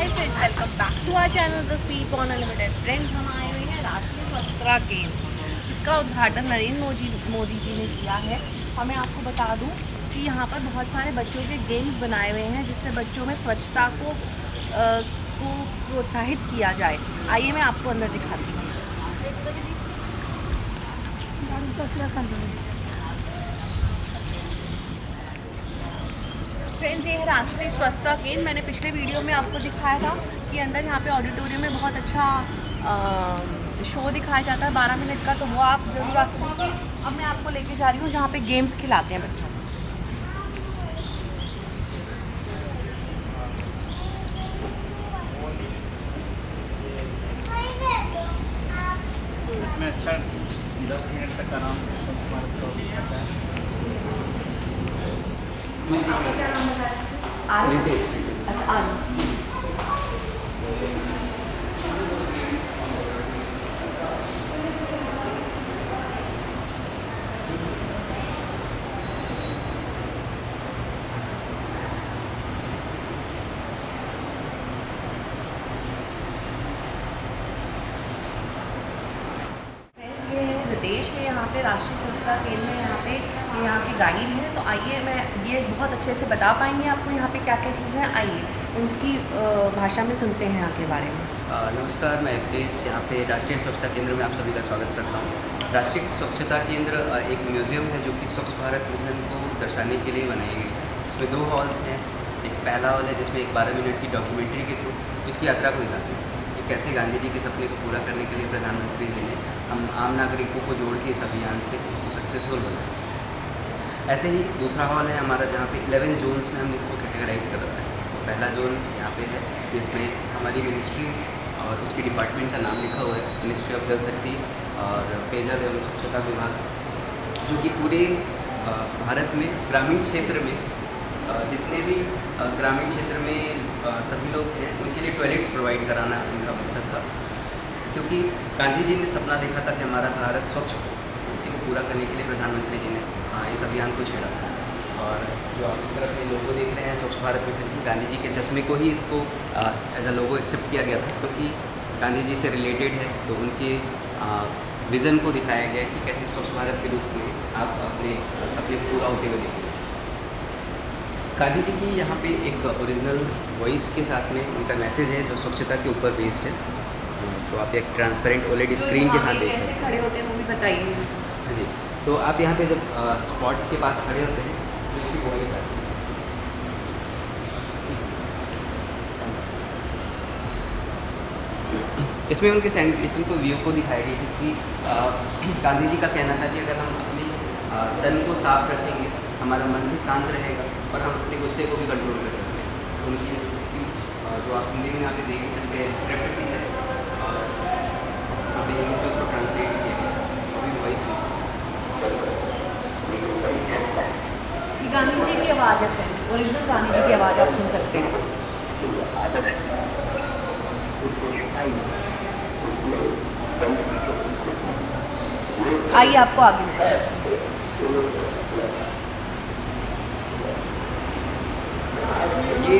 Hi friends, welcome back to our channel the speed born unlimited. Friends, हम आए हुए हैं राष्ट्रीय स्वच्छता केंद्र, जिसका उद्घाटन नरेंद्र मोदी जी ने किया है। हमें आपको बता दूं कि यहाँ पर बहुत सारे बच्चों के गेम्स बनाए हुए हैं, जिससे बच्चों में स्वच्छता को प्रोत्साहित किया जाए। आइए मैं आपको अंदर दिखाती हूँ। फ्रेंड्स, ये है राष्ट्रीय स्वच्छता केंद्र। मैंने पिछले वीडियो में आपको दिखाया था कि अंदर यहाँ पे ऑडिटोरियम में बहुत अच्छा शो दिखाया जाता है 12 मिनट का, तो वो आप जरूर आके देखिए। अब मैं आपको लेके जा रही हूँ जहाँ पे गेम्स खिलाते हैं बच्चों को। इसमें अच्छा 10 मिनट तक आराम से होता है। अच्छा, देश है यहाँ पे राष्ट्रीय स्वच्छता केंद्र में। यहाँ के गाइड हैं, तो आइए मैं ये बहुत अच्छे से बता पाएंगे आपको यहाँ पे क्या क्या चीज़ें हैं। आइए उनकी भाषा में सुनते हैं यहाँ के बारे में। नमस्कार, मैं देश यहाँ पे राष्ट्रीय स्वच्छता केंद्र में आप सभी का स्वागत करता हूँ। राष्ट्रीय स्वच्छता केंद्र एक म्यूज़ियम है जो कि स्वच्छ भारत मिशन को दर्शाने के लिए बनाई गई है। इसमें 2 हॉल्स हैं। एक पहला हॉल है जिसमें एक 12 मिनट की डॉक्यूमेंट्री के थ्रू इसकी यात्रा को दिखाते हैं कि कैसे गांधी जी के सपने को पूरा करने के लिए प्रधानमंत्री जी ने हम आम नागरिकों को जोड़ के इस अभियान से इसको सक्सेसफुल बनाया। ऐसे ही दूसरा हॉल है हमारा जहाँ पे 11 जोन्स में हम इसको कैटेगराइज कर रहे हैं। तो पहला जोन यहाँ पे है जिसमें हमारी मिनिस्ट्री और उसकी डिपार्टमेंट का नाम लिखा हुआ है, मिनिस्ट्री ऑफ जल शक्ति और पेयजल एवं स्वच्छता विभाग, जो कि पूरे भारत में ग्रामीण क्षेत्र में जितने भी ग्रामीण क्षेत्र में सभी लोग हैं उनके लिए टॉयलेट्स प्रोवाइड कराना इनका मकसद था। क्योंकि गांधी जी ने सपना देखा था कि हमारा भारत स्वच्छ हो, उसी को पूरा करने के लिए प्रधानमंत्री जी ने इस अभियान को छेड़ा था। और जो आप इस तरफ ये लोगो देख रहे हैं स्वच्छ भारत मिशन की, गांधी जी के चश्मे को ही इसको एज अ लोगो एक्सेप्ट किया गया था, क्योंकि गांधी जी से रिलेटेड है। तो उनके विज़न को दिखाया गया कि कैसे स्वच्छ भारत के रूप में आप अपने सपने पूरा होते हुए देखेंगे। गांधी जी की यहाँ पे एक ओरिजिनल वॉइस के साथ में उनका मैसेज है जो स्वच्छता के ऊपर बेस्ड है। तो आप एक ट्रांसपेरेंट ओलेड स्क्रीन के साथ देख सकते हैं। खड़े होते हैं वो भी बताइए। हाँ जी, तो आप यहाँ पे जब स्पॉट्स के पास खड़े होते हैं तो इसकी वॉइस आती है। इसमें उनके सैनिटेशन को व्यू को दिखाया गया कि गांधी जी का कहना था कि अगर हम अपने तन को साफ रखेंगे हमारा मन भी शांत रहेगा और हम अपने गुस्से को भी कंट्रोल कर सकते हैं। उनकी स्पीच जो आप हिंदी में यहाँ पे देख सकते हैं स्क्रिप्ट भी है और अभी इंग्लिश में उसको ट्रांसलेट किया गया, अभी वॉइस गांधी जी की आवाज़ है फ्रेंड्स, ओरिजिनल गांधी जी की आवाज़ आप सुन सकते हैं। आइए आपको आगे ये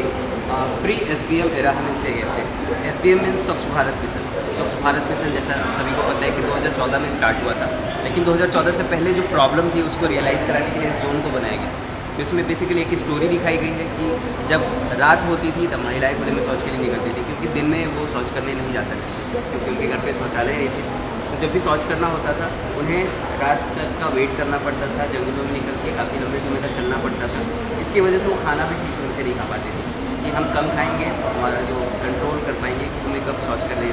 प्री SBM एरा हम इसे कहते हैं। SBM मीन्स स्वच्छ भारत मिशन। स्वच्छ भारत मिशन जैसा आप सभी को पता है कि 2014 में स्टार्ट हुआ था, लेकिन 2014 से पहले जो प्रॉब्लम थी उसको रियलाइज़ कराने के लिए इस जोन को बनाया गया। तो इसमें बेसिकली एक स्टोरी दिखाई गई है कि जब रात होती थी तब महिलाएं खुले में शौच के लिए निकलती थी, क्योंकि दिन में वो शौच करने नहीं जा सकती थी, क्योंकि उनके घर पे शौचालय नहीं थे। तो जब भी शौच करना होता था उन्हें रात तक का वेट करना पड़ता था, जंगलों में निकल के काफ़ी लंबे समय तक चलना पड़ता था। इसकी वजह से वो खाना भी ठीक ढंग से नहीं खा पाते थे कि हम कम खाएंगे तो हमारा जो कंट्रोल कर पाएंगे कि हमें कब शौच करने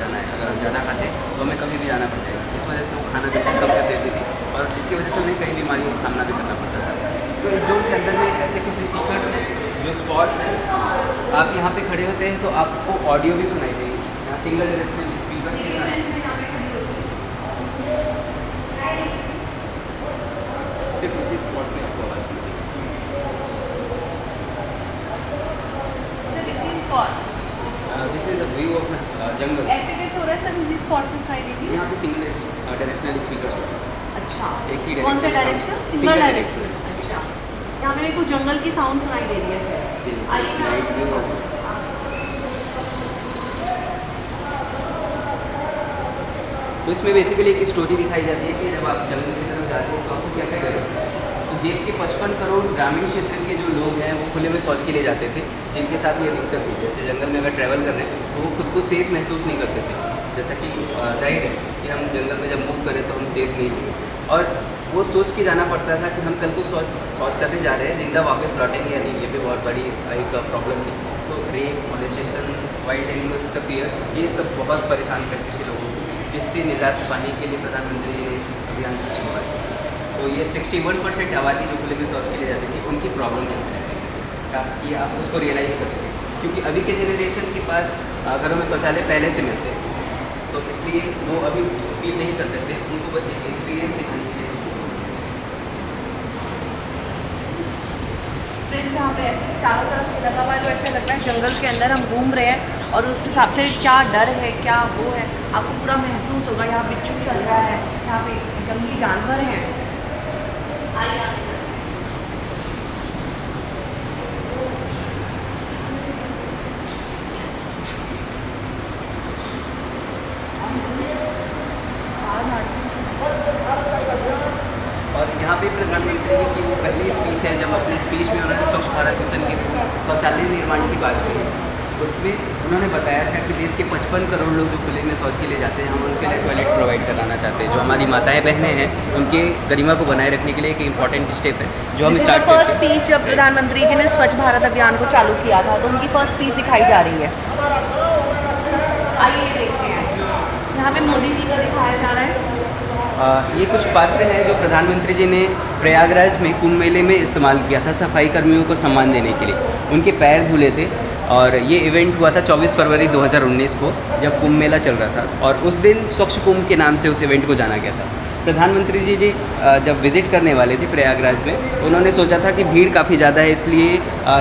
जाना है। अगर हम ज़्यादा खाते तो हमें कभी भी जाना पड़ जाएगा। इस वजह से वो खाना बिल्कुल कम कर देती थी और जिसकी वजह से उन्हें कई बीमारियों का सामना भी करना पड़ता था। तो इस जोन के अंदर में ऐसे कुछ स्टिकर्स हैं, जो स्पॉट्स हैं। आप यहाँ पे खड़े होते हैं तो आपको ऑडियो भी सुनाई देगी। यहाँ सिंगल डायरेक्शनल स्पीकर्स के साथ सिर्फ इसी स्पॉट में आपको आवाज़ सुनाई this is the view of jungle. ऐसे कैसे हो रहा है सर, इसी स्पॉट पे दिखाई देगी। यहाँ पे सिंगल डायरेक्शनल स्पीकर्स हैं। अच्छा, एक ही कौन सा डायरेक्शन? डायरेक्शन? Single direction. अच्छा, यहाँ पे मेरे को जंगल की साउंड सुनाई दे रही है। आइए तो इसमें बेसिकली एक स्टोरी दिखाई जाती है कि जब आप जंगल की तरफ जाते हैं तो आपको क्या क्या करें। तो देश के 55 करोड़ ग्रामीण क्षेत्र के जो लोग हैं वो खुले में शौच के लिए जाते थे, जिनके साथ ये दिक्कत हुई। जैसे जंगल में अगर ट्रैवल कर रहे हैं तो वो खुद को सेफ महसूस नहीं करते थे। जैसा कि जाहिर है कि हम जंगल में जब मूव करें तो हम सेफ नहीं होंगे, और वो सोच के जाना पड़ता था कि हम कल को शौच करने जा रहे हैं, जिंदा वापस लौटेंगे या नहीं। ये भी बहुत बड़ी एक प्रॉब्लम थी। तो रेप, मॉलेस्टेशन, वाइल्ड एनिमल्स का फियर, ये सब बहुत परेशान करते थे लोगों को, जिससे निजात पाने के लिए प्रधानमंत्री जी ने इस अभियान की शुरुआत की। तो ये 61% आबादी जो खुले में शौच के लिए जाती थी, उनकी प्रॉब्लम ये आप उसको रियलाइज़ कर सकें, क्योंकि अभी के जनरेशन के पास घरों में शौचालय पहले से मिलते हैं, तो इसलिए वो अभी फील नहीं कर सकते। उनको बस एक एक्सपीरियंस सिखाने के लिए। फ्रेंड्स यहाँ पे ऐसे चारों तरफ से लगा हुआ है, जो ऐसा लग रहा है जंगल के अंदर हम घूम रहे हैं, और उस हिसाब से क्या डर है, क्या वो है, आपको पूरा महसूस होगा। यहाँ बिच्छू चल रहा है, यहाँ पे जंगली जानवर हैं। आइए और यहाँ पे प्रधानमंत्री जी की वो पहली स्पीच है, जब अपनी स्पीच में उन्होंने स्वच्छ भारत मिशन के थ्रू शौचालय निर्माण की बात कही। उसमें उन्होंने बताया था कि देश के 55 करोड़ लोग जो खुले में शौच के लिए जाते हैं, हम उनके लिए टॉयलेट प्रोवाइड कराना चाहते हैं। जो हमारी माताएं बहनें हैं, उनके गरिमा को बनाए रखने के लिए एक इंपॉर्टेंट स्टेप है जो हम स्टार्ट करते हैं। फर्स्ट स्पीच जब प्रधानमंत्री जी ने स्वच्छ भारत अभियान को चालू किया था, तो उनकी फर्स्ट स्पीच दिखाई जा रही है। आइए देखते हैं, यहाँ पे मोदी जी का दिखाया जा रहा है। ये कुछ पात्र हैं जो प्रधानमंत्री जी ने प्रयागराज में कुंभ मेले में इस्तेमाल किया था सफाई कर्मियों को सम्मान देने के लिए। उनके पैर धुले थे, और ये इवेंट हुआ था 24 फरवरी 2019 को, जब कुंभ मेला चल रहा था, और उस दिन स्वच्छ कुंभ के नाम से उस इवेंट को जाना गया था। प्रधानमंत्री जी जब विज़िट करने वाले थे प्रयागराज में, उन्होंने सोचा था कि भीड़ काफ़ी ज़्यादा है, इसलिए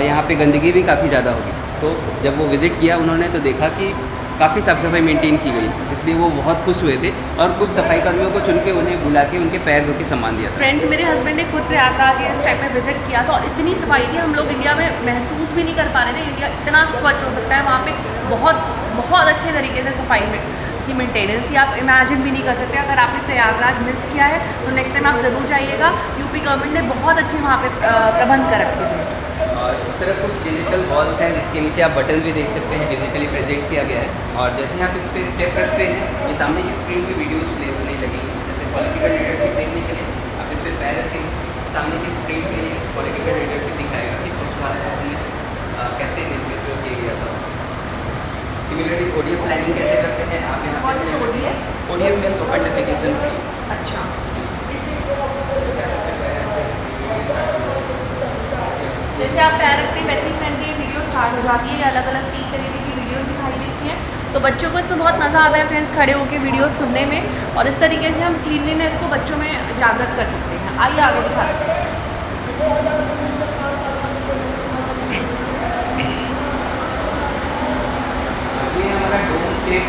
यहाँ पे गंदगी भी काफ़ी ज़्यादा होगी। तो जब वो विज़िट किया, उन्होंने तो देखा कि काफ़ी साफ़ सफाई मेंटेन की गई, इसलिए वो बहुत खुश हुए थे, और कुछ सफाई कर्मियों को चुन के उन्हें बुला के उनके पैर धो के सम्मान दिया था। फ्रेंड्स, मेरे हस्बैंड ने खुद प्रयागराज इस टाइप में विजिट किया था, और इतनी सफाई थी, हम लोग इंडिया में महसूस भी नहीं कर पा रहे थे इंडिया इतना स्वच्छ हो सकता है। वहाँ पे बहुत अच्छे तरीके से सफाई में की मेंटेनेंस थी, आप इमेजिन भी नहीं कर सकते। अगर आपने प्रयागराज मिस किया है तो नेक्स्ट टाइम आप ज़रूर जाइएगा। यूपी गवर्नमेंट ने बहुत अच्छे वहाँ पे प्रबंध कर रखे थे। और इस तरह कुछ डिजिटल वॉल्स हैं, जिसके नीचे आप बटन भी देख सकते हैं, डिजिटली प्रेजेंट किया गया है। और जैसे ही आप इस पर स्टेप रखते हैं, ये सामने की स्क्रीन पे वीडियोस प्ले होने लगेंगे। जैसे पॉलिटिकल लीडरशिप देखने के लिए आप इस पर पैर रखें, सामने की स्क्रीन पे पॉलिटिकल लीडरशिप दिखाएगा कि स्वच्छ भारत मिशन में कैसे नेतृत्व किया गया था। सिमिलरली ओडीएफ प्लानिंग कैसे करते हैं आप यहाँ पे। ODF means open defecation free. अच्छा, जैसे आप पैर रखते हैं वैसे ही फ्रेंड्स ये वीडियो स्टार्ट हो जाती है। ये अलग अलग 3 तरीके की वीडियोस दिखाई देती हैं, तो बच्चों को इसमें बहुत मज़ा आता है फ्रेंड्स खड़े होकर वीडियो सुनने में, और इस तरीके से हम क्लीनलीनेस को बच्चों में जागृत कर सकते हैं। आइए आगे दिखाते हैं। ये हमारा डोम शेप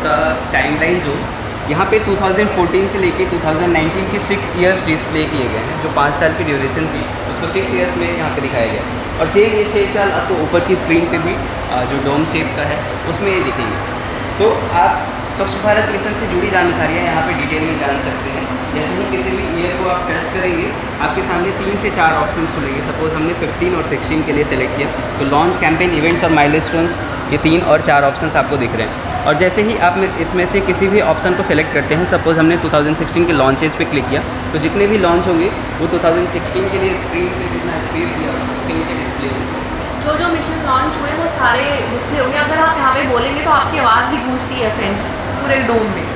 का टाइमलाइन जो यहाँ पे 2014 से लेके 2019 की 6 इयर्स डिस्प्ले किए गए हैं। जो 5 साल की ड्यूरेशन थी उसको 6 इयर्स में यहाँ पे दिखाया गया, और सेम ये 6 साल आपको ऊपर की स्क्रीन पे भी जो डोम शेप का है उसमें ये दिखेंगे। तो आप स्वच्छ भारत मिशन से जुड़ी जानकारियाँ यहाँ पे डिटेल में जान सकते हैं। जैसे ही किसी भी ईयर को आप टेस्ट करेंगे, आपके सामने 3 से 4 ऑप्शंस खुलेंगे। सपोज हमने 15 और 16 के लिए सेलेक्ट किया, तो लॉन्च, कैंपेन, इवेंट्स और माइलस्टोन्स, ये 3 और 4 ऑप्शंस आपको दिख रहे हैं। और जैसे ही आप इसमें से किसी भी ऑप्शन को सेलेक्ट करते हैं, सपोज हमने 2016 के लॉन्चेस पे क्लिक किया, तो जितने भी लॉन्च होंगे वो 2016 के लिए स्क्रीन पे जितना स्पेस दिया उसके नीचे डिस्प्ले होगा। जो मिशन लॉन्च हुए वो सारे डिस्प्ले होंगे। अगर आप यहाँ पे बोलेंगे तो आपकी आवाज़ भी गूंजती है फ्रेंड्स पूरे डोम में।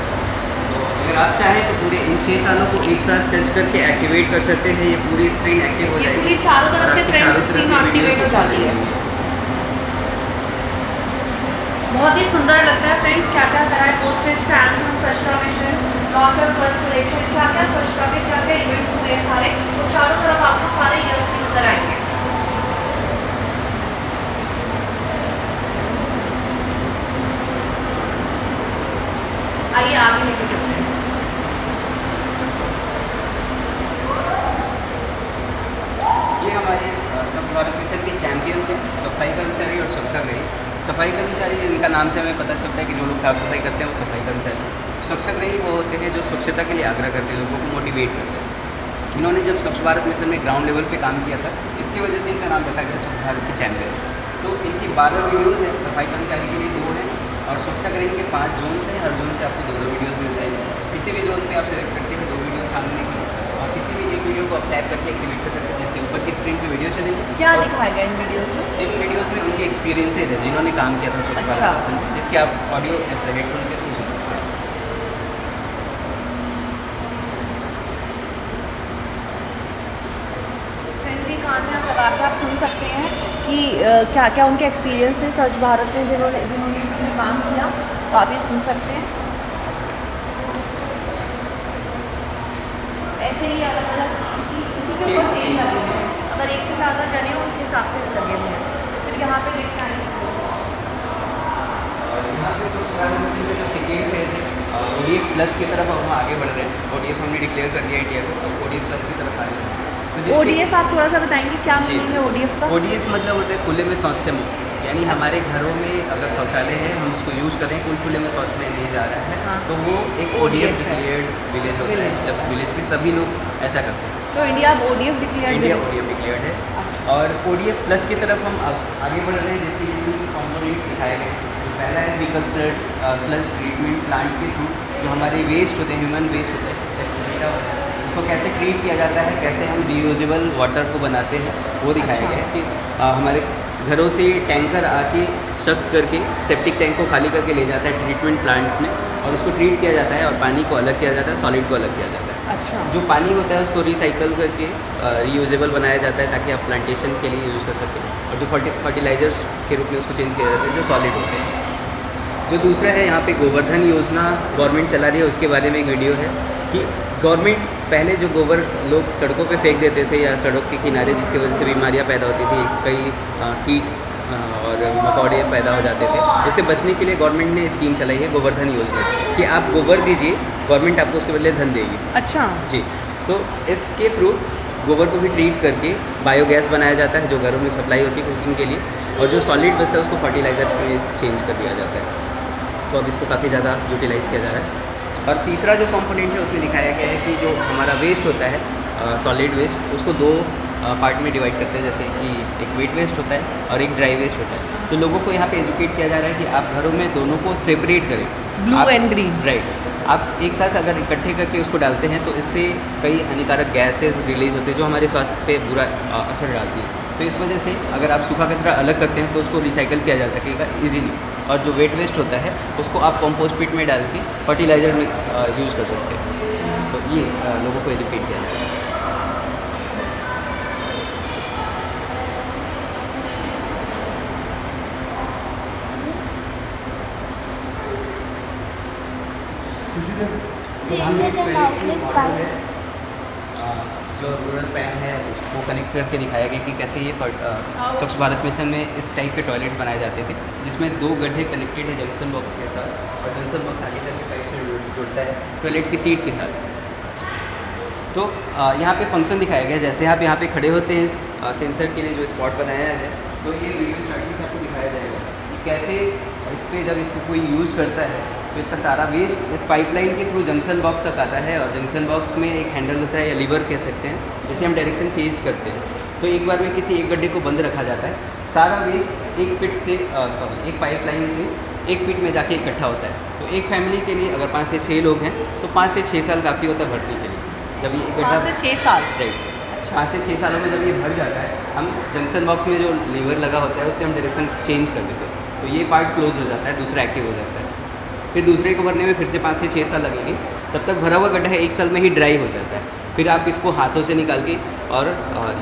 तो अगर आप चाहें तो पूरे इन 6 सालों को एक साथ टच करके एक्टिवेट कर सकते हैं। ये पूरी स्क्रीन एक्टिव हो जाएगी, ये पूरी चारों तरफ से फ्रेंड्स स्क्रीन एक्टिवेट हो जाती है। बहुत ही सुंदर लगता है फ्रेंड्स। क्या क्या करा है, पोस्टेज स्टैंड, स्वच्छता मिशन, लॉन्च ऑफ स्वच्छ सर्वेक्षण, क्या क्या स्वच्छता पे क्या क्या इवेंट्स हुए सारे, तो चारों तरफ आपको सारे ईयर्स के नजर आएंगे। आइए आगे लेके चलते हैं। ये हमारे स्वच्छ भारत मिशन के चैंपियंस हैं, सफाई कर्मचारी और स्वच्छता रही। सफाई कर्मचारी, इनका नाम से हमें पता चलता है कि जो लोग साफ़ सफाई करते हैं वो सफाई कर्मचारी। स्वच्छाग्रही वो होते हैं जो स्वच्छता के लिए आग्रह करते हैं, लोगों को मोटिवेट करते हैं। इन्होंने जब स्वच्छ भारत मिशन में ग्राउंड लेवल पे काम किया था, इसकी वजह से इनका नाम रखा गया स्वच्छ भारत के चैंपियंस। तो इनकी 12 वीडियोज़ हैं, सफाई कर्मचारी के लिए 2 हैं, और स्वच्छाग्रही के 5 जोन्स हैं। हर जोन से आपको 2-2 वीडियोज़ मिल जाएंगे। किसी भी जोन पे आप सेलेक्ट करते हैं 2 वीडियो सामने के लिए, और किसी भी एक वीडियो को आप टैप करके एक्टिवेट कर सकते हैं। जैसे ऊपर की स्क्रीन पे वीडियो चलेगी, क्या दिखाया गया इन वीडियोस में? इन वीडियोज़ में उनके एक्सपीरियंसेज है जिन्होंने काम किया था स्वच्छ अच्छा। भारत मिशन, जिसके आप ऑडियो जैसे हेडफोन के थ्रू सुन सकते हैं। फ्रेंड्स, ये कहानी आप लगा के आप सुन सकते हैं कि क्या क्या उनके एक्सपीरियंस है स्वच्छ भारत में जिन्होंने इसमें काम किया, तो आप ये सुन सकते हैं। ऐसे ही अलग अलग इसी के ऊपर सेम लगे हैं, अगर एक से ज़्यादा जने हो उसके हिसाब से लगे हुए हैं। फिर यहाँ पे देखते हैं और यहाँ पे स्वच्छ भारत मिशन में जो सेकेंड फेज है, ODF प्लस की तरफ हम आगे बढ़ रहे हैं। ODF हमने डिक्लेयर कर दिया इंडिया को, तो ODF प्लस की तरफ आ रहे हैं। तो ODF आप थोड़ा सा बताएंगे क्या जी। मीनिंग है ODF का? ODF मतलब होता है खुले में शौच से मुक्त, यानी हमारे घरों में अगर शौचालय है हम उसको यूज़ करें, कोई खुले में शौच में नहीं जा रहा है, हाँ। तो वो एक ODF ODF है। डिक्लेयर्ड विलेज होता है, जब विलेज के सभी लोग ऐसा करते हैं। तो इंडिया अब ODF declared India ODF declared है। और ODF प्लस की तरफ हम आगे बढ़ रहे हैं। जैसे ये 3 कॉम्पोनेंट्स दिखाए गए। तो पहला है रिकल्चर्ड स्लज ट्रीटमेंट प्लांट के थ्रू जो हमारे वेस्ट होते हैं, ह्यूमन वेस्ट होते हैं, एक्सक्रीटा होता है, उसको कैसे ट्रीट किया जाता है, कैसे हम रीयूजेबल वाटर को बनाते हैं, वो दिखाया अच्छा। गया है। कि हमारे घरों से टैंकर आके सक करके सेप्टिक टैंक को खाली करके ले जाता है ट्रीटमेंट प्लांट में, और उसको ट्रीट किया जाता है और पानी को अलग किया जाता है, सॉलिड को अलग किया जाता है। अच्छा। जो पानी होता है उसको रिसाइकल करके रीयूजेबल बनाया जाता है ताकि आप प्लांटेशन के लिए यूज़ कर सकें, और जो फर्टिलाइजर्स के रूप में उसको चेंज किया जाता है जो सॉलिड होते हैं। जो दूसरा है यहाँ पे गोवर्धन योजना गवर्नमेंट चला रही है, उसके बारे में एक वीडियो है कि गवर्नमेंट पहले जो गोबर लोग सड़कों पे फेंक देते थे या सड़क के किनारे, जिसकी वजह से बीमारियाँ पैदा होती थी, कई कीट और मकोड़े पैदा हो जाते थे, उससे बचने के लिए गवर्नमेंट ने स्कीम चलाई है गोवर्धन योजना कि आप गोबर दीजिए, गवर्नमेंट आपको उसके बदले धन देगी। अच्छा। जी, तो इसके थ्रू गोबर को भी ट्रीट करके बायोगैस बनाया जाता है जो घरों में सप्लाई होती है कुकिंग के लिए, और जो सॉलिड बचता है उसको फर्टिलाइजर में चेंज कर दिया जाता है। तो अब इसको काफ़ी ज़्यादा यूटिलाइज़ किया जा रहा है। और तीसरा जो कंपोनेंट है उसमें दिखाया गया है कि जो हमारा वेस्ट होता है सॉलिड वेस्ट, उसको 2 पार्ट में डिवाइड करते हैं। जैसे कि एक वेट वेस्ट होता है और एक ड्राई वेस्ट होता है। तो लोगों को यहाँ पे एजुकेट किया जा रहा है कि आप घरों में दोनों को सेपरेट करें, ब्लू एंड ग्रीन। राइट। आप एक साथ अगर इकट्ठे करके उसको डालते हैं तो इससे कई हानिकारक गैसेस रिलीज होते हैं जो हमारे स्वास्थ्य पे बुरा असर डालती है। तो इस वजह से अगर आप सूखा कचरा अलग करते हैं तो उसको रिसाइकल किया जा सकेगा इजीली, और जो वेट वेस्ट होता है उसको आप कंपोस्ट पिट में डाल के फर्टिलाइज़र में यूज़ कर सकते हैं। तो ये लोगों को एजुकेट किया जाए। जो रूरल पैन है उसको कनेक्ट करके दिखाया गया कि कैसे ये स्वच्छ भारत मिशन में इस टाइप के टॉयलेट्स बनाए जाते थे, जिसमें 2 गड्ढे कनेक्टेड है जंक्शन बॉक्स के साथ, और जंक्शन बॉक्स आगे चल के पाइप से जुड़ता है टॉयलेट की सीट के साथ। तो यहाँ पे फंक्शन दिखाया गया, जैसे आप यहाँ पे खड़े होते हैं सेंसर के लिए जो स्पॉट बनाया है, तो ये वीडियो स्टार्टिंग से आपको दिखाया जाएगा कि कैसे इस पर जब इसको कोई यूज़ करता है तो इसका सारा वेस्ट इस पाइपलाइन के थ्रू जंक्शन बॉक्स तक आता है, और जंक्शन बॉक्स में एक हैंडल होता है या लीवर कह सकते हैं, जैसे हम डायरेक्शन चेंज करते हैं। तो एक बार में किसी एक गड्ढे को बंद रखा जाता है, सारा वेस्ट एक पिट से एक पाइपलाइन से एक पिट में जाके इकट्ठा होता है। तो एक फैमिली के लिए अगर 5 से 6 लोग हैं तो 5 से 6 साल काफ़ी होता है भरने के लिए। जब ये गड्ढा 5 से 6 साल, राइट, 5 से 6 सालों में जब ये भर जाता है, हम जंक्शन बॉक्स में जो लीवर लगा होता है उससे हम डायरेक्शन चेंज कर देते हैं, तो ये पार्ट क्लोज हो जाता है, दूसरा एक्टिव हो जाता है। फिर दूसरे को भरने में फिर से 5 से 6 साल लगेंगे, तब तक भरा हुआ गड्ढा 1 साल में ही ड्राई हो जाता है। फिर आप इसको हाथों से निकाल के और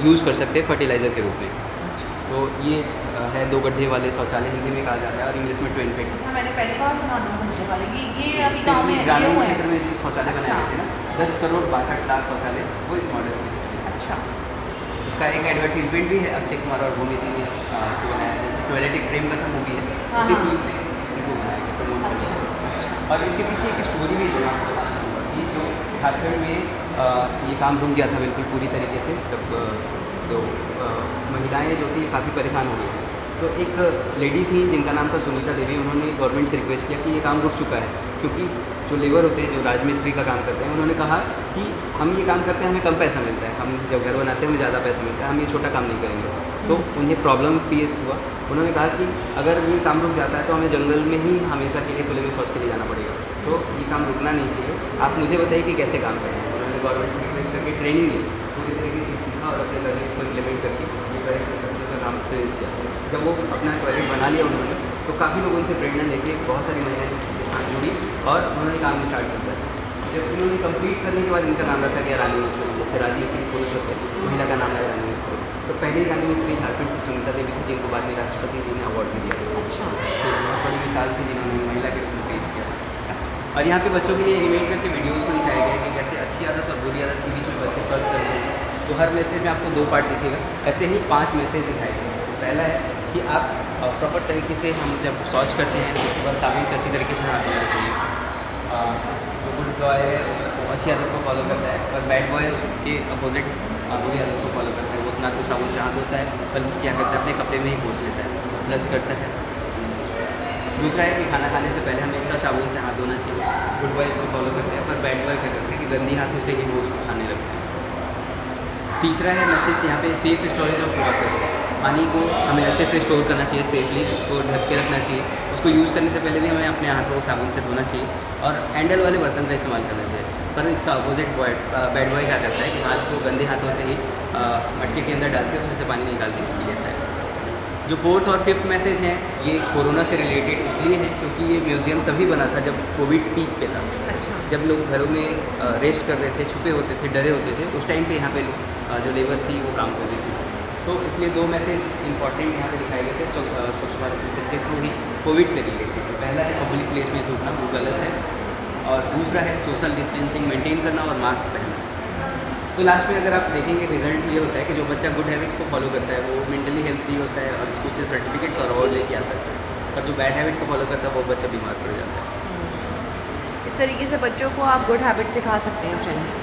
यूज़ कर सकते हैं फर्टिलाइज़र के रूप में। तो ये है 2 गड्ढे वाले शौचालय, हिंदी में कहा जाता है, और इंग्लिश में ट्विन पिट। अच्छा, मैंने पहले कहा सुना 2 गड्ढे वाले, ये अभी गाँव स्पेशली में ग्रामीण ये क्षेत्र में जो शौचालय बनाए गए थे ना, 10 करोड़ 62 लाख शौचालय, वो इस मॉडल में। अच्छा। इसका एक एडवर्टीजमेंट भी है, अक्षय कुमार और भूमि जी ने इसको बनाया, जैसे टॉयलेट एक प्रेम कथा मूवी है, हाँ, उसी हाँ। थीम पे इसी को बनाया गया, प्रमोट अच्छा, किया। अच्छा। और इसके पीछे एक स्टोरी भी है जो मैं आपको बताना चाहूँगा कि जो झारखंड में ये काम रुक गया था बिल्कुल पूरी तरीके से, जब जो महिलाएं जो थी काफ़ी परेशान हो गई थी। तो एक लेडी थी जिनका नाम था सुनीता देवी, उन्होंने गवर्नमेंट से रिक्वेस्ट किया कि ये काम रुक चुका है, क्योंकि जो लेबर होते हैं, जो राजमिस्त्री का काम करते हैं, उन्होंने कहा कि हम ये काम करते हैं, हमें कम पैसा मिलता है, हम जब घर बनाते हैं हमें ज़्यादा पैसा मिलता है, हम ये छोटा काम नहीं करेंगे। तो उन्हें प्रॉब्लम फेस हुआ। उन्होंने कहा कि अगर ये काम रुक जाता है तो हमें जंगल में ही हमेशा के लिए खुले में शौच के लिए जाना पड़ेगा, तो ये काम रुकना नहीं चाहिए। आप मुझे बताइए कि कैसे काम करें। उन्होंने गवर्नमेंट से रिक्वेस्ट करके ट्रेनिंग ली, पूरी तरीके से सीखा और अपने घर में इसको इम्प्लीमेंट करके ये टॉयलेट इंफ्रास्ट्रक्चर का काम प्रेस किया। जब वो अपना टॉयलेट बना लिया उन्होंने, तो काफ़ी लोगों उनसे प्रेरणा लेके बहुत सारी महिलाएं के साथ जुड़ी और उन्होंने काम स्टार्ट कर दिया। जब उन्होंने कंप्लीट करने के बाद इनका नाम रखा गया रानी मिस्त्री। जैसे राजमिस्त्री पुरुष होते हैं, महिला का नाम है रानी मिस्त्री। तो पहली रानी मिस्त्री झारखंड से सुनीता देवी थी, जिनको बाद में राष्ट्रपति जी ने अवार्ड भी दिया। अच्छा। तो बहुत बड़ी मिसाल थी जिन्होंने महिला के रूप में पेश किया। और यहाँ पे बच्चों के लिए एनिमेट करके वीडियोज़ को दिखाया गया है कि कैसे अच्छी आदत और बुरी आदत के बीच में बच्चे फर्क समझेंगे। तो हर मैसेज में आपको 2 पार्ट दिखेगा, ऐसे ही 5 मैसेज दिखाए गए। तो पहला है कि आप प्रॉपर तरीके से, हम जब शौच करते हैं तो उसके बाद साबुन से अच्छी तरीके से हाथ धोना चाहिए। जो गुड बॉय है वो अच्छी आदत को फॉलो करता है, और बैड बॉय है उसके अपोजिट बुरी आदत को फॉलो करता है। वो ना तो साबुन से हाथ धोता है, बल्कि क्या करता है, अपने कपड़े में ही पोंछ लेता है, फ्लश करता है। दूसरा है कि खाना खाने से पहले हमेशा साबुन से हाथ धोना चाहिए। गुड बॉय इसको फॉलो करते हैं, पर बैड बॉय क्या करते हैं कि गंदी हाथों से ही वो उसको खाने लगते हैं। तीसरा है मैसेज यहाँ पे सेफ स्टोरेज ऑफ वाटर। पानी को हमें अच्छे से स्टोर करना चाहिए सेफली, उसको ढक के रखना चाहिए। उसको यूज़ करने से पहले भी हमें अपने हाथों को साबुन से धोना चाहिए, और हैंडल वाले बर्तन का इस्तेमाल करना चाहिए। पर इसका अपोजिट बैड बॉय क्या करता है कि हाथ को गंदे हाथों से ही मटके के अंदर डाल के उसमें से पानी निकाल के पी लेता है। जो 4th और 5th मैसेज हैं, ये कोरोना से रिलेटेड इसलिए है क्योंकि ये म्यूज़ियम तभी बना था जब कोविड पीक पे था। अच्छा। जब लोग घरों में रेस्ट कर रहे थे, छुपे होते थे, डरे होते थे, उस टाइम पे यहाँ पे जो लेबर थी वो काम करती थी। तो इसलिए 2 मैसेज इंपॉर्टेंट यहाँ पे दिखाए गए थे स्वच्छ भारत मिशन के थ्रू ही कोविड से रिलेटेड। पहला है पब्लिक प्लेस में थूकना, वो गलत है, और दूसरा है सोशल डिस्टेंसिंग मेंटेन करना और मास्क पहनना। तो लास्ट में अगर आप देखेंगे रिजल्ट ये होता है कि जो बच्चा गुड हैबिट को फॉलो करता है वो मेंटली हेल्थी होता है और स्कूल से सर्टिफिकेट्स और अवार्ड लेके आ सकता है, और जो बैड हैबिट को फॉलो करता है वो बच्चा बीमार पड़ जाता है। इस तरीके से बच्चों को आप गुड हैबिट सिखा सकते हैं फ्रेंड्स।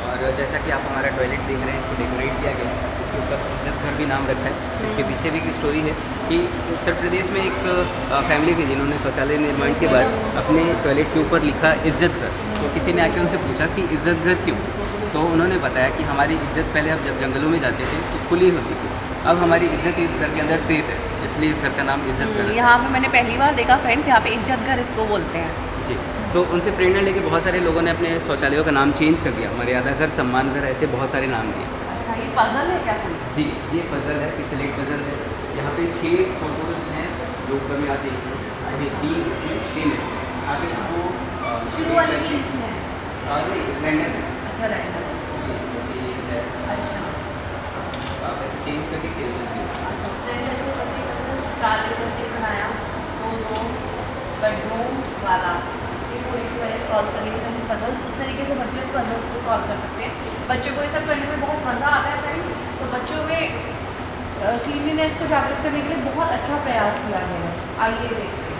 और जैसा कि आप हमारा टॉयलेट देख रहे हैं, इसको डेकोरेट किया गया है, इसके ऊपर इज्जत घर भी नाम रखा है। इसके पीछे भी एक स्टोरी है कि उत्तर प्रदेश में एक फैमिली थी जिन्होंने शौचालय निर्माण के बाद अपने टॉयलेट के ऊपर लिखा इज्जत घर। तो किसी ने आके उनसे पूछा कि इज्जत घर क्यों? तो उन्होंने बताया कि हमारी इज्जत पहले हम जब जंगलों में जाते थे तो खुली होती थी, अब हमारी इज्जत इस घर के अंदर सेफ है, इसलिए इस घर का नाम इज्जत घर है। यहाँ पे मैंने पहली बार देखा फ्रेंड्स, यहाँ पे इज्जत घर इसको बोलते हैं। जी, तो उनसे प्रेरणा लेके बहुत सारे लोगों ने अपने शौचालयों का नाम चेंज कर दिया, मर्यादा घर, सम्मान घर, ऐसे बहुत सारे नाम दिए। अच्छा, ये पजल है क्या कोई? जी, ये पजल है, पिक्सेलेट पजल है। यहाँ पे 6 फोटोज़ हैं जो ऊपर में आते हैं, अभी 3 इसमें, 3 इसमें। आप इसको शुरू वाली भी इसमें है? नहीं, रैंडम है। अच्छा, रैंडम। जी, जैसे ये है, अच्छा। आप ऐसे चेंज करके खेल सकते हैं। अच्छा, फिर जैसे बच्चे का शौचालय जैसे बनाया तो 2 बेडरूम वाला, ये थोड़ी सी मैंने सॉल्व करी फ्रेंड्स पजल्स। इस तरीके से बच्चे उस पजल्स को सॉल्व कर सकते हैं। बच्चों को ये सब करने में बहुत मज़ा आता है फ्रेंड्स। तो बच्चों में क्लीनलीनेस को जागरूक करने के लिए बहुत अच्छा प्रयास किया गया है। आइए देखते हैं।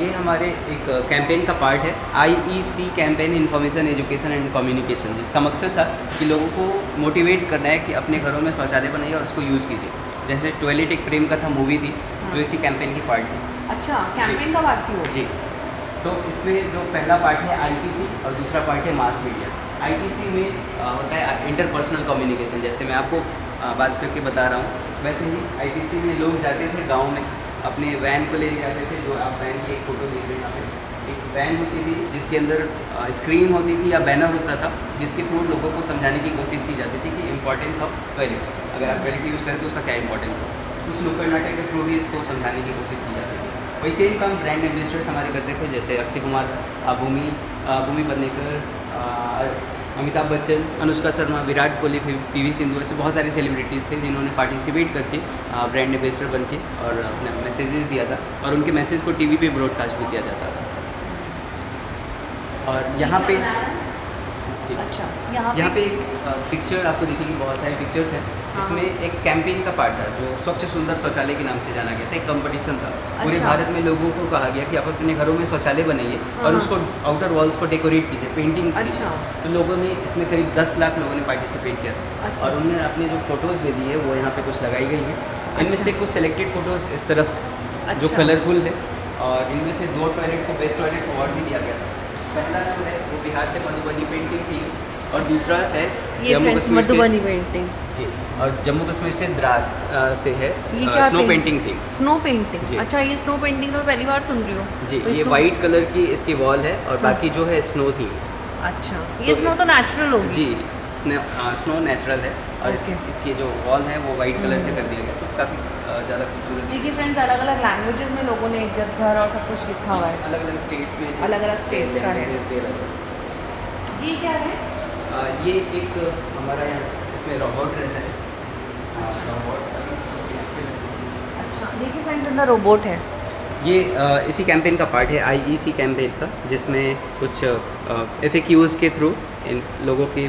ये हमारे एक कैंपेन का पार्ट है, IEC campaign information education and communication, जिसका मकसद था कि लोगों को मोटिवेट करना है कि अपने घरों में शौचालय बनाइए और उसको यूज़ कीजिए। जैसे टॉयलेट एक प्रेम कथा मूवी थी जो इसी कैंपेन की पार्ट थी। अच्छा, कैंपेन का बात थी वो? जी, तो इसमें जो पहला पार्ट है IPC और दूसरा पार्ट है मास मीडिया। IPC में होता है इंटरपर्सनल कम्युनिकेशन, जैसे मैं आपको बात करके बता रहा हूँ, वैसे ही IPC में लोग जाते थे गाँव में, अपने वैन को ले जाते थे। जो आप वैन की एक फ़ोटो देख रहे हैं यहाँ पे, एक वैन होती थी जिसके अंदर स्क्रीन होती थी या बैनर होता था, जिसके थ्रू लोगों को समझाने की कोशिश की जाती थी कि इम्पॉर्टेंस ऑफ टॉयलेट, अगर आप टॉयलेट यूज़ करें तो उसका क्या इंपॉर्टेंस है। कुछ नुक्कड़ नाटक के थ्रू भी इसको समझाने की कोशिश की जाती थी। वैसे ही काम ब्रांड एम्बेसडर्स हमारे करते थे, जैसे अक्षय कुमार, भूमि पेडनेकर, अमिताभ बच्चन, अनुष्का शर्मा, विराट कोहली, PV सिंधु, ऐसे बहुत सारे सेलिब्रिटीज़ थे जिन्होंने पार्टिसिपेट करके ब्रांड एम्बेसडर बन के और अपना मैसेजेस दिया था, और उनके मैसेज को TV पे ब्रॉडकास्ट भी किया जाता था। और यहाँ पे अच्छा, यहाँ पे एक पिक्चर आपको दिखेगी, बहुत सारे पिक्चर्स हैं। इसमें एक कैंपेन का पार्ट था जो स्वच्छ सुंदर शौचालय के नाम से जाना गया था। एक कंपटीशन था, पूरे भारत में लोगों को कहा गया कि आप अपने घरों में शौचालय बनाइए और उसको आउटर वॉल्स को डेकोरेट कीजिए, पेंटिंग्स कीजिए। तो लोगों ने इसमें करीब 10 लाख लोगों ने पार्टिसिपेट किया था, और उन्होंने अपनी जो फ़ोटोज़ भेजी है वो यहाँ पे कुछ लगाई गई है। इनमें से कुछ सेलेक्टेड फ़ोटोज़ इस तरफ जो कलरफुल है और इनमें से 2 टॉयलेट को बेस्ट टॉयलेट अवार्ड भी दिया गया था। पहला जो है वो बिहार से मधुबनी पेंटिंग थी और दूसरा है ये जम्मू फ्रेंड्स कश्मीर से मधुबनी पेंटिंग। जी, और जम्मू कश्मीर से द्रास से है ये क्या स्नो पेंटिंग थी। स्नो पेंटिंग, जी। अच्छा ये स्नो पेंटिंग तो मैं पहली बार सुन रही हूँ। जी, तो ये snow- वाइट कलर की इसकी वॉल है और हाँ। बाकी जो है स्नो थी। अच्छा, ये तो स्नो इस- तो नेचुरल होगी। जी, स्नो नेचुरल है और Okay. इसकी जो वॉल है वो वाइट कलर से कर दिया गया, तो काफ़ी ज़्यादा खूबसूरत है। देखिए फ्रेंड्स, अलग अलग लैंग्वेजेस में लोगों ने इज्जत घर और सब कुछ लिखा हुआ है। अलग अलग स्टेट्स में अलग-अलग states का है। languages भी अलग है। ये क्या है? ये एक हमारा यहाँ इसमें रोबोट रहता है। रोबोट अच्छा, देखिए फ्रेंड्स, अंदर रोबोट है। ये इसी कैंपेन का पार्ट है, IEC कैंपेन का, जिसमें कुछ FAQs के थ्रू इन लोगों की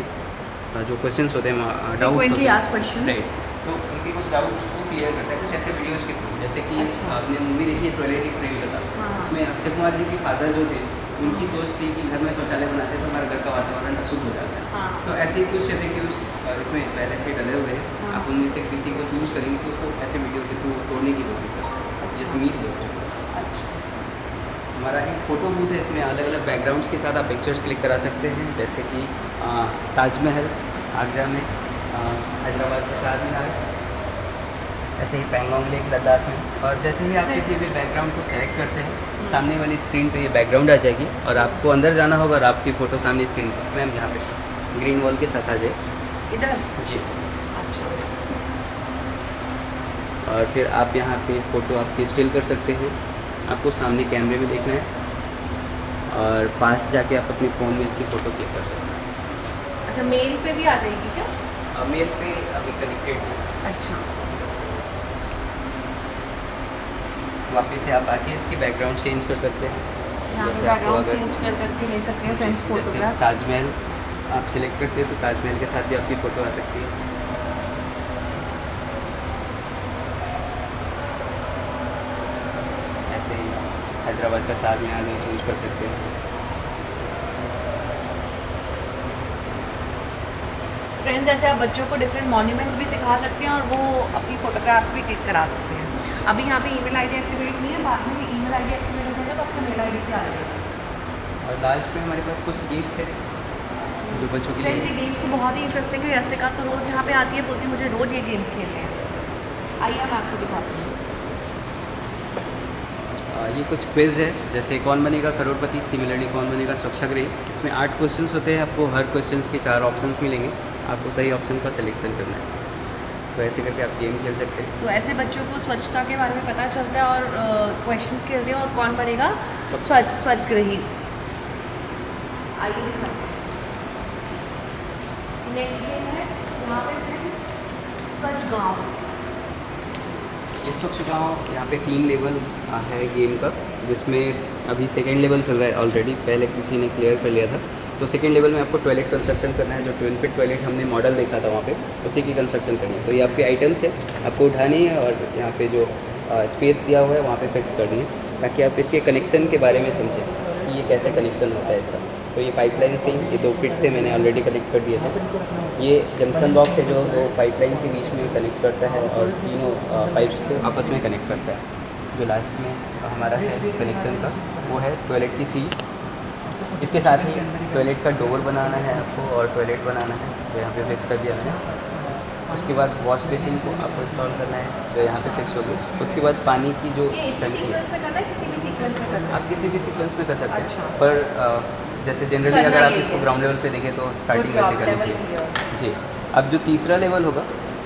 जो क्वेश्चंस होते हैं, डाउट्स होते Frequently हैं, asked questions. राइट, तो उनके कुछ डाउट्स को क्लियर करता है कुछ ऐसे वीडियोज़ के थ्रू। जैसे कि अच्छा। आपने मूवी देखी है टॉयलेट प्रेम कथा, हाँ। उसमें अक्षय कुमार जी के फादर जो थे उनकी सोच थी कि घर में शौचालय बनाते तो हमारे घर का वातावरण अशुद्ध हो जाता है। हाँ। तो ऐसे ही कुछ FAQs इसमें पहले से डले हुए हैं। हाँ। आप उनमें से किसी को चूज़ करेंगे तो उसको ऐसे वीडियो के थ्रू तोड़ने की कोशिश करते हैं, अच्छा। जैसे मीट बेस्ड। अच्छा, हमारा एक फ़ोटो बूथ है, इसमें अलग अलग बैकग्राउंड्स के साथ आप पिक्चर्स क्लिक करा सकते हैं, जैसे कि ताजमहल आगरा में, हैदराबाद का चार मीनार, ऐसे ही पैंगोंग लेक लद्दाख में। और जैसे ही आप किसी भी बैकग्राउंड को सेलेक्ट करते हैं, सामने वाली स्क्रीन पे ये बैकग्राउंड आ जाएगी और आपको अंदर जाना होगा और आपकी फ़ोटो सामने स्क्रीन पर, मैम यहाँ पे ग्रीन वॉल के साथ आ जाए। इधर। जी, अच्छा, और फिर आप यहाँ पे फ़ोटो आपकी स्टिल कर सकते हैं। आपको सामने कैमरे में देखना है और पास जाके आप अपने फ़ोन में इसकी फ़ोटो क्लिक कर सकते हैं। अच्छा, मेल पे भी आ जाएगी क्या? मेल पे अभी कनेक्टेड है, अच्छा, वापस से आप आके इसकी बैकग्राउंड चेंज कर सकते हैं। यहाँ पे जैसे आपको बैकग्राउंड अगर- चेंज कर करके ले सकते हैं फ्रेंड्स जैसे फोटोग्राफ। ताजमहल आप सिलेक्ट करते हैं तो ताजमहल के साथ भी आपकी फ़ोटो आ सकती है। ऐसे ही हैदराबाद का चार मीनार में चूज कर सकते हैं। फ्रेंड्स, ऐसे आप बच्चों को डिफरेंट मॉन्यूमेंट्स भी सिखा सकते हैं और वो अपनी फोटोग्राफ्स भी क्लिक करा सकते हैं। अभी यहाँ पे ईमेल आईडी एक्टिवेट नहीं है, बाद में ईमेल आईडी एक्टिवेट हो जाएगा तो आपका मेल आईडी पे आ जाएगा। और लास्ट में हमारे पास कुछ गेम्स है जो बच्चों के फ्रेंड्स, ये लिए। गेम्स तो बहुत ही इंटरेस्टिंग है। यस्तिका तो रोज़ यहाँ पे आती है, बोलती है मुझे रोज़ ये गेम्स खेलने हैं। आइए मैं आपको दिखाती हूँ। ये कुछ क्विज़ है, जैसे कौन बनेगा करोड़पति, सिमिलरली कौन बनेगा स्वच्छाग्रही। इसमें 8 क्वेश्चंस होते हैं, आपको हर क्वेश्चन के 4 ऑप्शंस मिलेंगे, आपको सही ऑप्शन का सिलेक्शन करना है, तो ऐसे करके आप गेम खेल सकते हैं। तो ऐसे बच्चों को स्वच्छता के बारे में पता चलता है और क्वेश्चंस खेलते हैं और कौन बनेगा स्वच्छग्रही। आइए दिखाते हैं। नेक्स्ट गेम है यहाँ पे फ्रेंड्स स्वच्छ गाँव। ये स्वच्छ गाँव, यहाँ पे 3 लेवल है गेम का, जिसमें अभी सेकेंड लेवल चल रहा है ऑलरेडी, पहले किसी ने क्लियर कर लिया था। तो सेकेंड लेवल में आपको टॉयलेट कंस्ट्रक्शन करना है, जो ट्विन पिट टॉयलेट हमने मॉडल देखा था वहाँ पे, उसी की कंस्ट्रक्शन करनी है। तो ये आपके आइटम्स है, आपको उठानी है और यहाँ पे जो स्पेस दिया हुआ है वहाँ पे फिक्स करनी है, ताकि आप इसके कनेक्शन के बारे में समझें कि ये कैसे कनेक्शन होता है इसका। तो ये पाइपलाइंस थी, ये 2 पिट थे, मैंने ऑलरेडी कनेक्ट कर दिए थे। ये जंक्शन बॉक्स है जो 2 पाइपलाइन के बीच में कनेक्ट करता है और तीनों पाइप्स को आपस में कनेक्ट करता है। जो लास्ट में हमारा है कनेक्शन का, वो है टॉयलेट की सीट। इसके साथ ही टॉयलेट का डोर बनाना है आपको और टॉयलेट बनाना है, तो यहाँ पे फिक्स कर दिया मैंने। उसके बाद वॉश बेसिन को आपको इंस्टॉल करना है, जो यहाँ पे फिक्स होगी। उसके बाद पानी की जो ये इसी टंकी है, सीक्वेंस में करना है, किसी भी सीक्वेंस में कर सकते आप किसी भी सीक्वेंस में कर सकते हैं। अच्छा। पर जैसे जनरली करना अगर आप यही इसको है। ग्राउंड लेवल पे देखें तो स्टार्टिंग drop वैसे करनी level चाहिए। clear। जी, अब जो तीसरा लेवल होगा,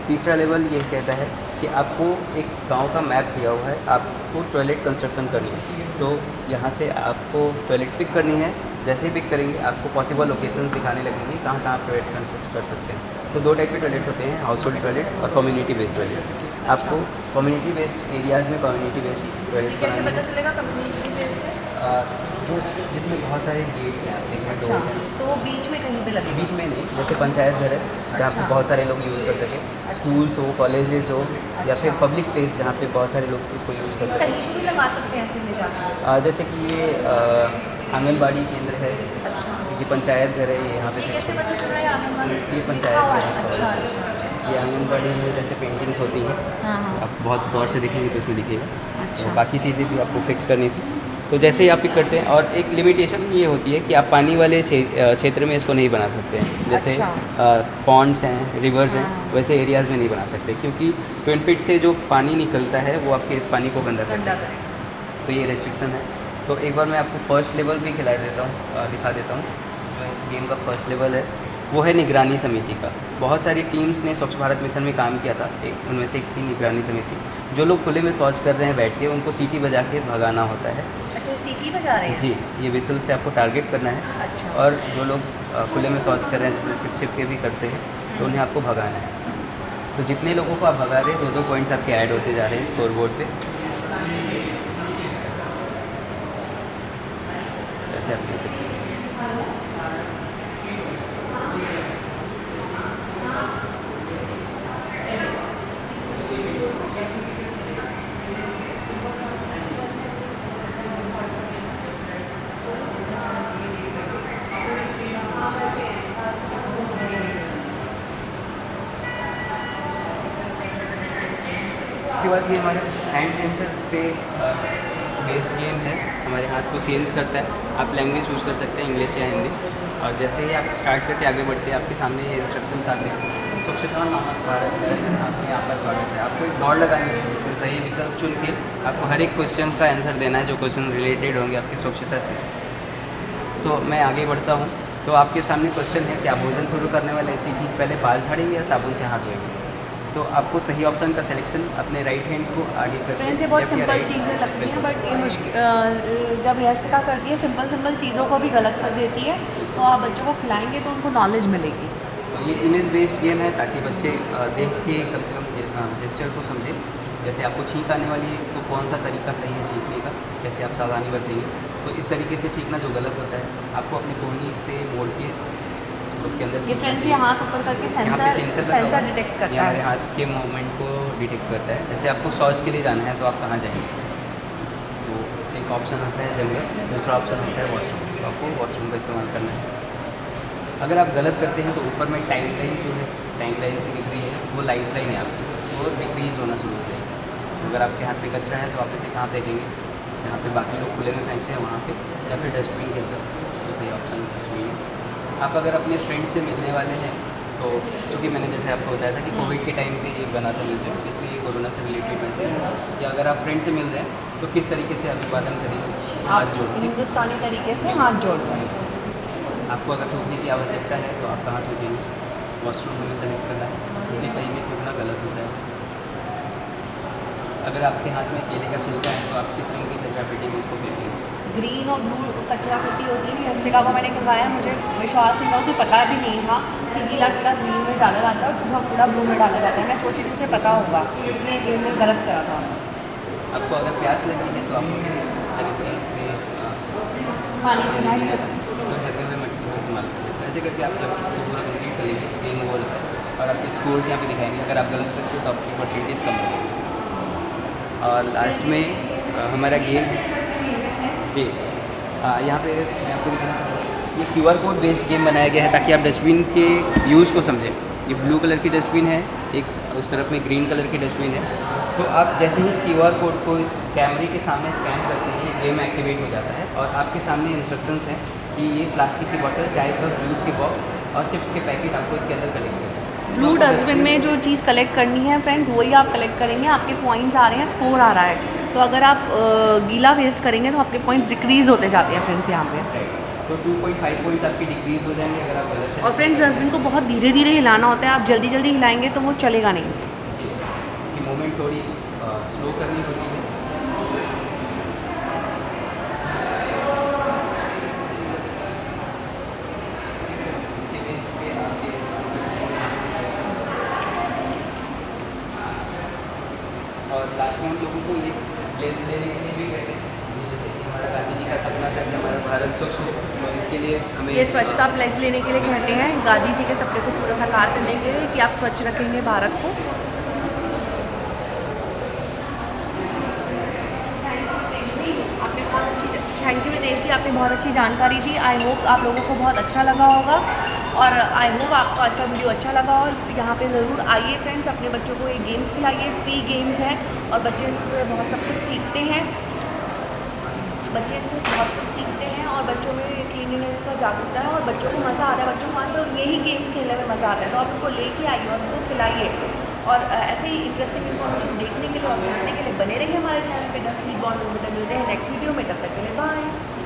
तीसरा लेवल ये कहता है कि आपको एक गांव का मैप दिया हुआ है, आपको टॉयलेट कंस्ट्रक्शन करनी है। तो यहाँ से आपको टॉयलेट पिक करनी है, जैसे ही पिक करेंगे आपको पॉसिबल लोकेशंस दिखाने लगेंगे कहाँ कहाँ आप टॉयलेट कंस्ट्रक्ट कर सकते हैं। तो 2 टाइप के टॉयलेट होते हैं, हाउस होल्ड टॉयलेट्स और कम्युनिटी बेस्ड टॉयलेट्स। आपको कम्युनिटी बेस्ड एरियाज़ में कम्युनिटी बेस्ड टॉयलेट्स कैसे बनाने पता हैं, चलेगा कम्युनिटी बेस्ड है? जो जिसमें बहुत सारे गेट्स हैं, आप देखें अच्छा, डोर्स हैं, तो वो बीच में कहीं पे लगेगा? बीच में नहीं, जैसे पंचायत घर है जहाँ पे अच्छा। बहुत सारे लोग यूज़ कर सकें, स्कूल्स हो, कॉलेजेस हो, या फिर पब्लिक प्लेस जहाँ पे बहुत सारे लोग इसको यूज़ कर सकें। कहीं भी लगा सकते हैं ऐसे ले जाकर? जैसे कि ये आंगनबाड़ी केंद्र है, अच्छा, ये पंचायत घर है, ये यहाँ पे ये fix कैसे है। पता चल रहा है आंगनबाड़ी? ये लिखा पंचायत हुआ घर है। है। अच्छा अच्छा अच्छा। ये आंगनबाड़ी में जैसे पेंटिंग्स होती हैं, हाँ हाँ। आप बहुत गौर से देखेंगे तो इसमें दिखेगा। अच्छा। तो बाकी चीज़ें भी आपको फिक्स करनी थी, तो जैसे ही आप पिक करते हैं, और एक लिमिटेशन ये होती है कि आप पानी वाले क्षेत्र में इसको नहीं बना सकते हैं, जैसे अच्छा। पॉन्ड्स हैं, रिवर्स हैं, हाँ। वैसे एरियाज़ में नहीं बना सकते, क्योंकि ट्विन पिट से जो पानी निकलता है वो आपके इस पानी को गंदा करता गंदा है, करें। तो ये रेस्ट्रिक्शन है। तो एक बार मैं आपको फर्स्ट लेवल भी खिला देता हूँ, दिखा देता हूँ। जो इस गेम का फर्स्ट लेवल है वो है निगरानी समिति का। बहुत सारी टीम्स ने स्वच्छ भारत मिशन में काम किया था, एक उनमें से एक थी निगरानी समिति। जो लोग खुले में शौच कर रहे हैं बैठ के, उनको सीटी बजा के भगाना होता है। अच्छा, सीटी बजा रहे हैं? जी, ये विसल से आपको टारगेट करना है। अच्छा। और जो लोग खुले में शौच कर रहे हैं, जैसे छिप छिप के भी करते हैं, तो उन्हें आपको भगाना है। तो जितने लोगों को आप भगा रहे हैं, 2-2 पॉइंट्स आपके ऐड होते जा रहे हैं स्कोर बोर्ड पे। ऐसे आप देख सकते हैं। उसके बाद ये हमारे हैंड सेंसर पे बेस्ड गेम है, हमारे हाथ को सेंस करता है। आप लैंग्वेज चूज़ कर सकते हैं, इंग्लिश या हिंदी। और जैसे ही आप स्टार्ट करके आगे बढ़ते हैं, आपके सामने ये इंस्ट्रक्शंस आते हैं। स्वच्छता मानव भारत में आपका स्वागत है। आपको एक दौड़ लगानी है, जिसमें सही विकल्प चुन के आपको हर एक क्वेश्चन का आंसर देना है, जो क्वेश्चन रिलेटेड होंगे आपकी स्वच्छता से। तो मैं आगे बढ़ता हूँ। तो आपके सामने क्वेश्चन है कि आप भोजन शुरू करने वाले ठीक पहले बाल झाड़ेंगे या साबुन से हाथ धोएंगे। तो आपको सही ऑप्शन का सिलेक्शन अपने राइट हैंड को आगे करके, फ्रेंड्स, ये बहुत left या सिंपल right, चीज़ें लगती हैं, बिल्कुल। बट ये मुश्किल जब यस्तिका करती है सिंपल चीज़ों को भी गलत कर देती है। तो आप बच्चों को खिलाएंगे तो उनको नॉलेज मिलेगी। तो ये इमेज बेस्ड गेम है, ताकि बच्चे देख के कम से कम जेस्चर को समझें। जैसे आपको छींक आने वाली है, तो कौन सा तरीका सही है छींकने का, कैसे आप सावधानी बरतेंगे। तो इस तरीके से छींकना जो गलत होता है, आपको अपनी कोहनी से मोड़ के उसके अंदर ये फ्रेंड्स, ये हाथ ऊपर करके यहाँ पे सेंसर डिटेक्ट करता हमारे है। हाथ के मूवमेंट को डिटेक्ट करता है। जैसे आपको शौच के लिए जाना है, तो आप कहाँ जाएंगे। तो एक ऑप्शन आता है जंगल, दूसरा ऑप्शन होता है वॉशरूम। तो आपको वॉशरूम का इस्तेमाल करना है। अगर आप गलत करते हैं तो ऊपर में टाइम लाइन जो है, टाइम लाइन से दिख रही है, वो लाइफ लाइन है आपकी, वो डिक्रीज़ होना शुरू हो जाएगी। अगर आपके हाथ में कचरा है तो आप इसे कहाँ फेंकेंगे, जहाँ पे बाकी लोग खुले में फेंकते हैं वहाँ पे, या फिर डस्टबिन के अंदर। तो सही ऑप्शन डस्टबिन है। आप अगर अपने फ्रेंड से मिलने वाले हैं, तो चूँकि मैंने जैसे आपको बताया था कि कोविड के टाइम पे ये बना था म्यूजियम, इसलिए कोरोना से रिलेटेड मैसेज है कि अगर आप फ्रेंड से मिल रहे हैं तो किस तरीके से अभिवादन करेंगे, हाथ जोड़ के। हिंदुस्तानी तरीके से हाथ जोड़ कर। आपको अगर थूकने की आवश्यकता है तो आप कहाँ थूकेंगे, वॉशरूम हमें सेलेक्ट करना है, क्योंकि कहीं भी थूकना गलत होता है। अगर आपके हाथ में केले का छिलका है तो आप किस रंग की कचरा पेटी में इसको फेंकेंगे। ग्रीन और ब्लू कचरा पेटी होती है। यस्तिका को मैंने करवाया, मुझे विश्वास नहीं था, उसे पता भी नहीं था कि गीला कूड़ा ग्रीन में डाला जाता है और सूखा कूड़ा ब्लू में डाला जाता है। मैं सोची थी उसे पता होगा, उसने गेम में गलत करा था। आपको अगर प्यास लगी है तो आपको किस तरीके से पानी पीना है। तो ढके हुए मटके का इस्तेमाल करें। ऐसे करके आप जब इसको पूरा कंप्लीट कर लेंगे, गेम ओवर होता है और आपके स्कोर्स यहाँ पे दिखाएंगे। अगर आप गलत करते हो तो आपकी परसेंटेज कम हो जाएगी। और लास्ट में हमारा गेम जी, यहाँ पे मैं आपको दिखाना चाहूँगा, ये QR कोड बेस्ड गेम बनाया गया है ताकि आप डस्टबिन के यूज़ को समझें। ये ब्लू कलर की डस्टबिन है, एक उस तरफ में ग्रीन कलर की डस्टबिन है। तो आप जैसे ही QR कोड को इस कैमरे के सामने स्कैन करते हैं, ये गेम एक्टिवेट हो जाता है और आपके सामने इंस्ट्रक्शंस हैं कि ये प्लास्टिक की बोतल, चाय कप, जूस के बॉक्स और चिप्स के पैकेट आपको इसके अंदर कलेक्ट करना है। ब्लू डस्टबिन में जो चीज़ कलेक्ट करनी है फ्रेंड्स, वही आप कलेक्ट करेंगे। आपके पॉइंट्स आ रहे हैं, स्कोर आ रहा है। तो अगर आप गीला वेस्ट करेंगे तो आपके पॉइंट्स डिक्रीज़ होते जाते हैं फ्रेंड्स यहाँ पे। तो 2.5 पॉइंट्स आपकी डिक्रीज़ हो जाएंगे अगर आप गलत से। और फ्रेंड्स, डस्टबिन को बहुत धीरे धीरे हिलाना होता है। आप जल्दी जल्दी हिलाएंगे तो वो चलेगा नहीं। जी, इसकी मूवमेंट थोड़ी स्लो करनी होती है। इसके बेस पे आपके और लास्ट में हम लोगों को ये प्लेस लेने के लिए भी कहते हैं, जैसे कि हमारा गांधी जी का सपना था कि हमारा भारत स्वच्छ हो, तो इसके लिए हमें ये स्वच्छता प्लेज लेने के लिए कहते हैं, गांधी जी के सपने को पूरा साकार करने के लिए, कि आप स्वच्छ रखेंगे भारत को। थैंक यू रितेश जी, आपने बहुत अच्छी जानकारी दी। आई होप आप लोगों को बहुत अच्छा लगा होगा। और आई होप आपको आज का वीडियो अच्छा लगा और यहाँ पे ज़रूर आइए फ्रेंड्स, अपने बच्चों को ये गेम्स खिलाइए, फ्री गेम्स हैं और बच्चे इनसे बहुत सब कुछ सीखते हैं। बच्चे इनसे बहुत कुछ सीखते हैं और बच्चों में क्लीनिनेस का जागरूकता है और बच्चों को मज़ा आता है। बच्चों को आजकल यही गेम्स खेलने में मज़ा आता है, तो आप उनको लेके आइए और उनको खिलाइए। और ऐसे ही इंटरेस्टिंग इन्फॉर्मेशन देखने के लिए और जानने के लिए बने रहिए हमारे चैनल पे 10 स्पीड बॉन्ड। मिलते हैं नेक्स्ट वीडियो में, तब तक के लिए बाय।